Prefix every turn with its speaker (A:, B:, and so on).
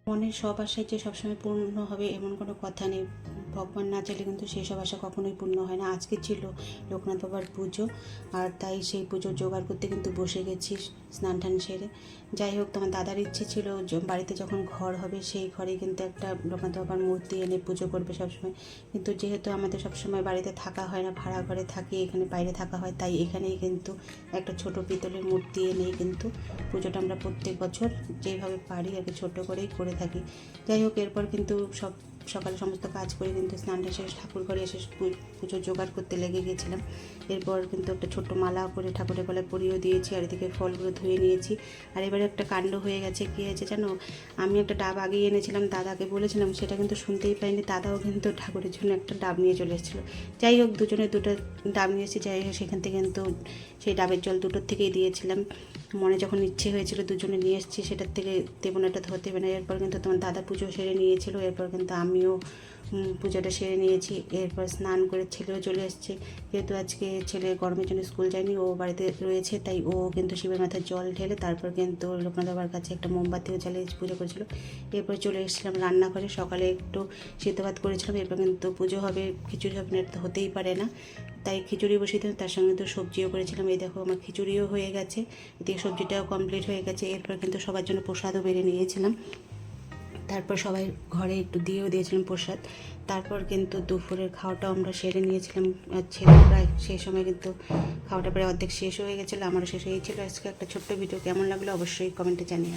A: মনের সব আশাই যে সবসময় পূর্ণ হবে এমন কোনো কথা নেই। ভগবান না চাইলে কিন্তু সেই সব আশা কখনোই পূর্ণ হয় না। আজকে ছিল লোকনাথ বাবার পুজো, আর তাই সেই পুজোর জোগাড় করতে কিন্তু বসে গেছি স্নান টান সেরে। যাই হোক, তোমার দাদার ইচ্ছে ছিল বাড়িতে যখন ঘর হবে সেই ঘরে কিন্তু একটা লোকনাথ বাবার মূর্তি এনে পুজো করবে সবসময়। কিন্তু যেহেতু আমাদের সবসময় বাড়িতে থাকা হয় না, ভাড়া ঘরে থাকি, এখানে বাইরে থাকা হয়, তাই এখানেই কিন্তু একটা ছোট পিতলের মূর্তি এনেই কিন্তু পুজোটা আমরা প্রত্যেক বছর যেভাবে পারি আর কি ছোটো করেই করে থাকি। যাই হোক, এরপর কিন্তু সকালে সমস্ত কাজ করে কিন্তু স্নানটা শেষে ঠাকুর ঘরে এসে পুজোর জোগাড় করতে লেগে গেছিলাম। এরপর কিন্তু একটা ছোট্ট মালা করে ঠাকুরের গলায় পরিয়েও দিয়েছি, আর এদিকে ফলগুলো ধুয়ে নিয়েছি। আর এবারে একটা কাণ্ড হয়ে গেছে, কী হয়েছে জানো, আমি একটা ডাব আগেই এনেছিলাম, দাদাকে বলেছিলাম, সেটা কিন্তু শুনতেই পাইনি। দাদাও কিন্তু ঠাকুরের জন্য একটা ডাব নিয়ে চলে এসেছিলো। যাই হোক, দুজনে দুটো ডাব নিয়েছি। যাই হোক, সেখান থেকে কিন্তু সেই ডাবের জল দুটোর থেকেই দিয়েছিলাম। মনে যখন ইচ্ছে হয়েছিল দুজনে নিয়ে এসেছি, সেটার থেকে দেবো না, এটা ধরতে হবে না। এরপর কিন্তু তোমার দাদা পুজো সেরে নিয়েছিল, এরপর কিন্তু আমিও পুজোটা সেরে নিয়েছি। এরপর স্নান করে ছেলেও চলে এসেছে, যেহেতু আজকে ছেলে গরমের জন্য স্কুল যায়নি, ও বাড়িতে রয়েছে, তাই ও কিন্তু শিবের মাথায় জল ঢেলে তারপর কিন্তু লোকনাথ বাবার কাছে একটা মোমবাতিও জ্বালিয়ে পুজো করেছিল। এরপর চলে এসেছিলাম রান্নাঘরে। সকালে একটু সিদ্ধ ভাত করেছিলাম, এরপর কিন্তু পুজো হবে, খিচুড়ি হবে না, তো হতেই পারে না, তাই খিচুড়ি বসিয়ে দিলাম, তার সঙ্গে তো সবজিও করেছিলাম। এই দেখো, আমার খিচুড়িও হয়ে গেছে, এদিকে সবজিটাও কমপ্লিট হয়ে গেছে। এরপর কিন্তু সবার জন্য প্রসাদও বেড়ে নিয়েছিলাম, তারপর সবাই ঘরে একটু দিয়েও দিয়েছিলাম প্রসাদ। তারপর কিন্তু দুপুরের খাওয়াটাও আমরা সেরে নিয়েছিলাম। ছেলে প্রায় সেই সময় কিন্তু খাওয়াটা প্রায় অর্ধেক শেষ হয়ে গেছিলো, আমারও শেষ হয়েছিল। আজকে একটা ছোট্ট ভিডিও কেমন লাগলো অবশ্যই কমেন্টে জানিয়ে।